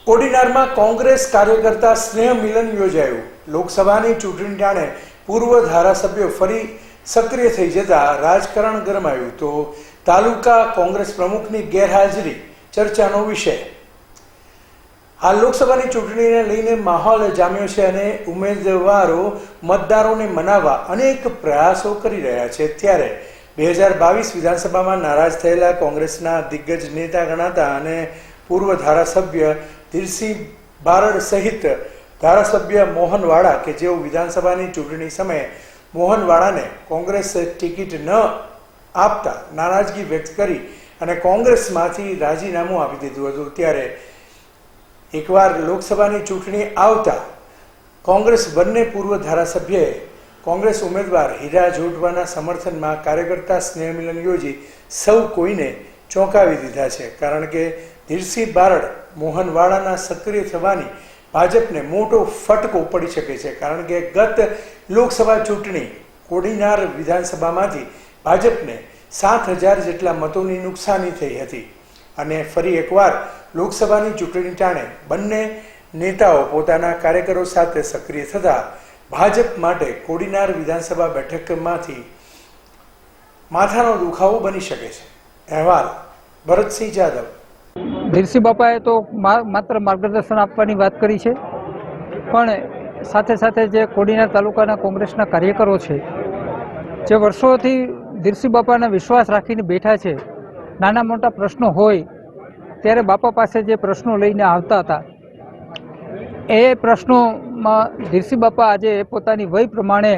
કોડીનારમાં કોંગ્રેસ કાર્યકર્તા સ્નેહ મિલન યોજાયું। લોકસભાની ચૂંટણી ટાણે પૂર્વ ધારાસભ્યો ફરી સક્રિય થઈ જતા રાજકારણ ગરમાયું તો તાલુકા કોંગ્રેસ પ્રમુખની ગેરહાજરી ચર્ચાનો વિષય। હાલ લોકસભાની ચૂંટણીને લઈને માહોલ જામ્યો છે અને ઉમેદવારો મતદારોને મનાવવા અનેક પ્રયાસો કરી રહ્યા છે। ત્યારે 2022 વિધાનસભામાં નારાજ થયેલા કોંગ્રેસના દિગ્ગજ નેતા ગણાતા અને પૂર્વ ધારાસભ્ય ધીરસિંહ બારડ સહિત ધારાસભ્ય મોહન વાળા કે જેઓ વિધાનસભાની ચૂંટણી સમયે મોહન વાળાને કોંગ્રેસ ટિકિટ ન આપતા નારાજગી વ્યક્ત કરી અને કોંગ્રેસમાંથી રાજીનામું આપી દીધું હતું। ત્યારે એકવાર લોકસભાની ચૂંટણી આવતા કોંગ્રેસ બંને પૂર્વ ધારાસભ્યએ કોંગ્રેસ ઉમેદવાર હીરા જોટવાના સમર્થનમાં કાર્યકર્તા સ્નેહ મિલન યોજી સૌ કોઈને ચોંકાવી દીધા છે। કારણ કે ધીરસિંહ બારડ મોહન વાળાના સક્રિય થવાની ભાજપને મોટો ફટકો પડી શકે છે। કારણ કે ગત લોકસભા ચૂંટણી કોડીનાર વિધાનસભામાંથી ભાજપને 7,000 જેટલા મતોની નુકસાની થઈ હતી અને ફરી એકવાર લોકસભાની ચૂંટણી ટાણે બંને નેતાઓ પોતાના કાર્યકરો સાથે સક્રિય થતા ભાજપ માટે કોડીનાર વિધાનસભા બેઠકમાંથી માથાનો દુખાવો બની શકે છે। અહેવાલ ભરતસિંહ જાદવ। ધીરસિંહ બાપાએ તો માત્ર માર્ગદર્શન આપવાની વાત કરી છે, પણ સાથે સાથે જે કોડીનાર તાલુકાના કોંગ્રેસના કાર્યકરો છે, જે વર્ષોથી ધીરસિંહ બાપાના વિશ્વાસ રાખીને બેઠા છે, નાના મોટા પ્રશ્નો હોય ત્યારે બાપા પાસે જે પ્રશ્નો લઈને આવતા હતા એ પ્રશ્નોમાં ધીરસિંહ બાપા આજે પોતાની વય પ્રમાણે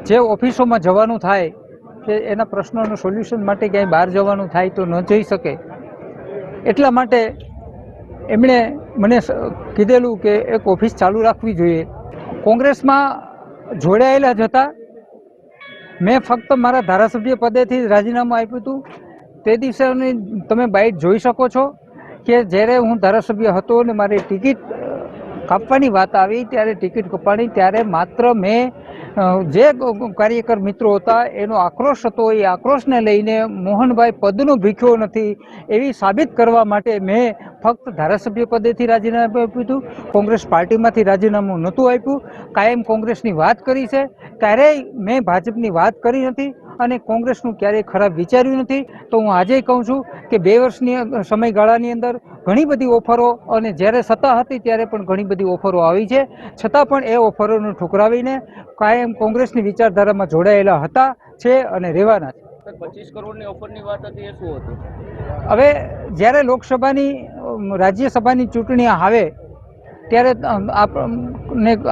જે ઓફિસોમાં જવાનું થાય કે એના પ્રશ્નોનું સોલ્યુશન માટે ક્યાંય બહાર જવાનું થાય તો ન જઈ શકે, એટલા માટે એમણે મને કીધેલું કે એક ઓફિસ ચાલુ રાખવી જોઈએ। કોંગ્રેસમાં જોડાયેલા જ હતા। મેં ફક્ત મારા ધારાસભ્ય પદેથી રાજીનામું આપ્યું હતું। તે દિવસેની તમે બાઇટ જોઈ શકો છો કે જ્યારે હું ધારાસભ્ય હતો અને મારી ટિકિટ કાપવાની વાત આવી ત્યારે ટિકિટ કપાણી ત્યારે માત્ર મેં જે કાર્યકર મિત્રો હતા એનો આક્રોશ હતો, એ આક્રોશને લઈને મોહનભાઈ પદનો ભીખ્યો નથી એવી સાબિત કરવા માટે મેં ફક્ત ધારાસભ્ય પદેથી રાજીનામું આપ્યું હતું। કોંગ્રેસ પાર્ટીમાંથી રાજીનામું નહોતું આપ્યું। કાયમ કોંગ્રેસની વાત કરી છે, ક્યારેય મેં ભાજપની વાત કરી નથી અને કોંગ્રેસનું ક્યારેય ખરાબ વિચાર્યું નથી। તો હું આજે કહું છું કે 2 વર્ષની સમયગાળાની અંદર ઘણી બધી ઓફરો અને જ્યારે સત્તા હતી ત્યારે પણ ઘણી બધી ઓફરો આવી છે, છતાં પણ એ ઓફરોને ઠુકરાવીને કાયમ કોંગ્રેસની વિચારધારામાં જોડાયેલા હતા છે અને રહેવાના છે। 25 કરોડની ઓફરની વાત હતી એ શું હતું? હવે જ્યારે લોકસભાની રાજ્યસભાની ચૂંટણી આવે ત્યારે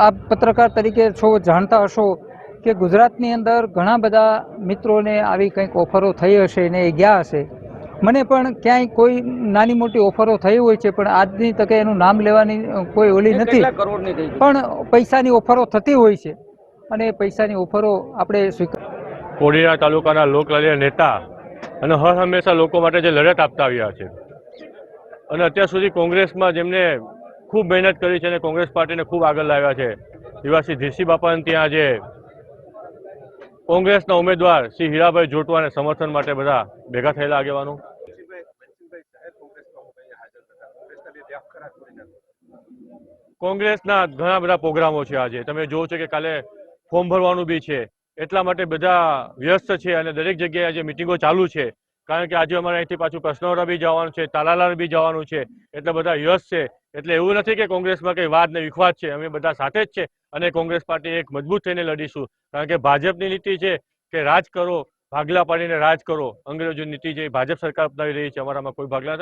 આપ પત્રકાર તરીકે છો, જાણતા હશો કે ગુજરાતની અંદર ઘણા બધા મિત્રોને આવી કંઈક ઓફરો થઈ હશે ને એ ગયા હશે। મને પણ ક્યાંય કોઈ નાની મોટી ઓફરો થઈ હોય છે, પણ આજની તકે એનું નામ લેવાની કોઈ ઓલી નથી, પણ પૈસાની ઓફરો થતી હોય છે અને એ પૈસાની ઓફરો આપણે સ્વીકાર। કોડીનાર તાલુકાના લોકલાડીલા નેતા અને હર હંમેશા લોકો માટે જે લડત આપતા આવ્યા છે અને અત્યાર સુધી કોંગ્રેસમાં જેમને ખૂબ મહેનત કરી છે અને કોંગ્રેસ પાર્ટીને ખૂબ આગળ લાવ્યા છે એવા શ્રી ધીરસિંહ બાપાને ત્યાં આજે કોંગ્રેસના ઉમેદવાર શ્રી હીરાભાઈ જોટવાને સમર્થન માટે બધા ભેગા થયેલા આગેવાનો। કોંગ્રેસના ઘણા બધા પ્રોગ્રામો છે, આજે તમે જોવો છો કે કાલે ફોર્મ ભરવાનું બી છે, એટલા માટે બધા વ્યસ્ત છે અને દરેક જગ્યાએ આજે મિટિંગો ચાલુ છે। કારણ કે આજે અમારે અહીંથી પાછું કસનોરા બી જવાનું છે, તાલાલાર બી જવાનું છે, એટલે બધા વ્યસ્ત છે। એટલે એવું નથી કે કોંગ્રેસમાં કંઈ વાદ ને વિખવાદ છે, અમે બધા સાથે જ છે અને કોંગ્રેસ પાર્ટી એક મજબૂત થઈને લડીશું। કારણ કે ભાજપની નીતિ છે કે રાજ કરો, ભાગલા પાડીને રાજ કરો, અંગ્રેજોની નીતિ જે ભાજપ સરકાર અપનાવી રહી છે, અમારામાં કોઈ ભાગલા નથી।